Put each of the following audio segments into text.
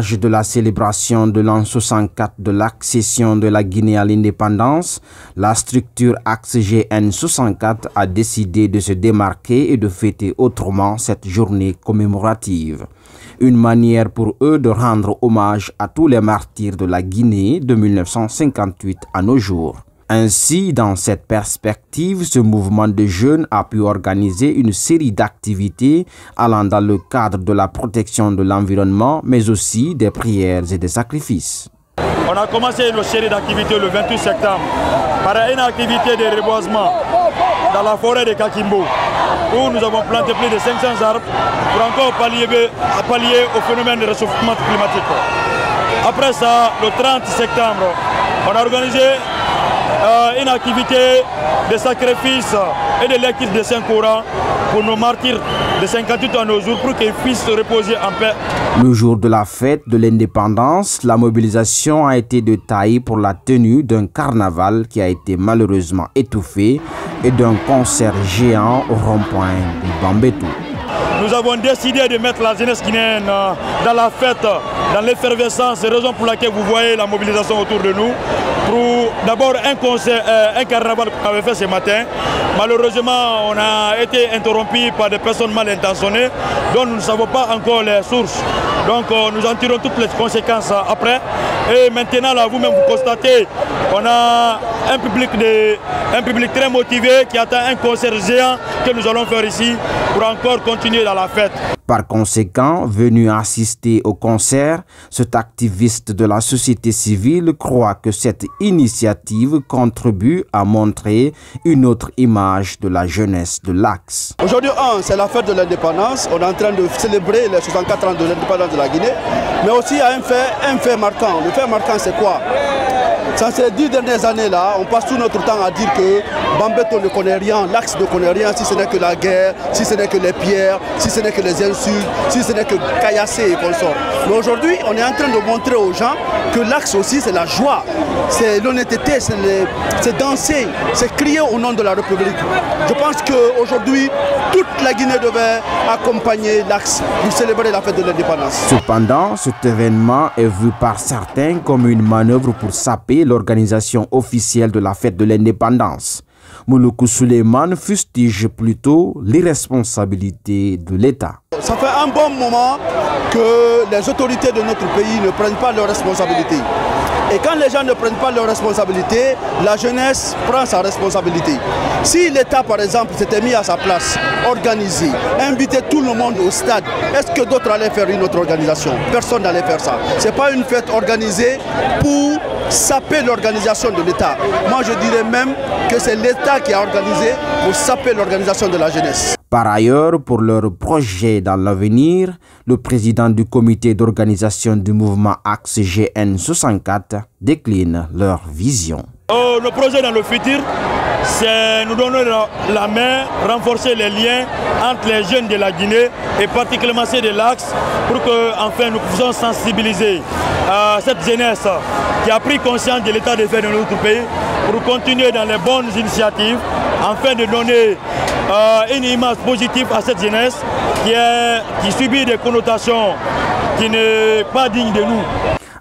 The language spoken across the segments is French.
marge de la célébration de l'an 64 de l'accession de la Guinée à l'indépendance, la structure Axe GN 64 a décidé de se démarquer et de fêter autrement cette journée commémorative. Une manière pour eux de rendre hommage à tous les martyrs de la Guinée de 1958 à nos jours. Ainsi, dans cette perspective, ce mouvement de jeunes a pu organiser une série d'activités allant dans le cadre de la protection de l'environnement, mais aussi des prières et des sacrifices. On a commencé une série d'activités le 28 septembre par une activité de reboisement dans la forêt de Kakimbo, où nous avons planté plus de 500 arbres pour encore pallier au phénomène de réchauffement climatique. Après ça, le 30 septembre, on a organisé une activité de sacrifice et de lecture de Saint-Coran pour nos martyrs de 58 à nos jours pour qu'ils puissent se reposer en paix. Le jour de la fête de l'indépendance, la mobilisation a été de taille pour la tenue d'un carnaval qui a été malheureusement étouffé et d'un concert géant au rond-point du Bambetou. Nous avons décidé de mettre la jeunesse guinéenne dans la fête, dans l'effervescence, c'est la raison pour laquelle vous voyez la mobilisation autour de nous. Pour d'abord un concert, un carnaval qu'on avait fait ce matin. Malheureusement, on a été interrompu par des personnes mal intentionnées dont nous ne savons pas encore les sources. Donc nous en tirons toutes les conséquences après. Et maintenant, là, vous-même, vous constatez, on a un public très motivé qui attend un concert géant que nous allons faire ici pour encore continuer dans la fête. Par conséquent, venu assister au concert, cet activiste de la société civile croit que cette initiative contribue à montrer une autre image de la jeunesse de l'Axe. Aujourd'hui, c'est la fête de l'indépendance. On est en train de célébrer les 64 ans de l'indépendance de la Guinée. Mais aussi, il y a un fait marquant. Le fait marquant, c'est quoi? Dans ces 10 dernières années-là, on passe tout notre temps à dire que Bambetou ne connaît rien, l'Axe ne connaît rien, si ce n'est que la guerre, si ce n'est que les pierres, si ce n'est que les insultes, si ce n'est que caillassé et consorts. Mais aujourd'hui, on est en train de montrer aux gens que l'Axe aussi, c'est la joie, c'est l'honnêteté, c'est danser, c'est crier au nom de la République. Je pense qu'aujourd'hui, toute la Guinée devait accompagner l'Axe pour célébrer la fête de l'indépendance. Cependant, cet événement est vu par certains comme une manœuvre pour saper l'organisation officielle de la fête de l'indépendance. Mouloukou Souleymane fustige plutôt l'irresponsabilité de l'État. Ça fait un bon moment que les autorités de notre pays ne prennent pas leurs responsabilités. Et quand les gens ne prennent pas leurs responsabilités, la jeunesse prend sa responsabilité. Si l'État, par exemple, s'était mis à sa place, organisé, invité tout le monde au stade, est-ce que d'autres allaient faire une autre organisation? Personne n'allait faire ça. Ce n'est pas une fête organisée pour saper l'organisation de l'État. Moi, je dirais même que c'est l'État qui a organisé pour saper l'organisation de la jeunesse. Par ailleurs, pour leur projet dans l'avenir, le président du comité d'organisation du mouvement Axe GN 64 décline leur vision. Le projet dans le futur, c'est nous donner la main, renforcer les liens entre les jeunes de la Guinée et particulièrement ceux de l'Axe pour que enfin nous puissions sensibiliser cette jeunesse qui a pris conscience de l'état de fait de notre pays pour continuer dans les bonnes initiatives afin de donner une image positive à cette jeunesse qui subit des connotations qui ne sont pas dignes de nous.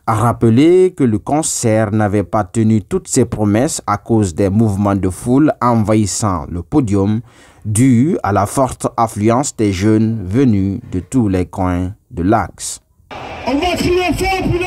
A rappeler que le concert n'avait pas tenu toutes ses promesses à cause des mouvements de foule envahissant le podium dû à la forte affluence des jeunes venus de tous les coins de l'Axe. On va crier fort pour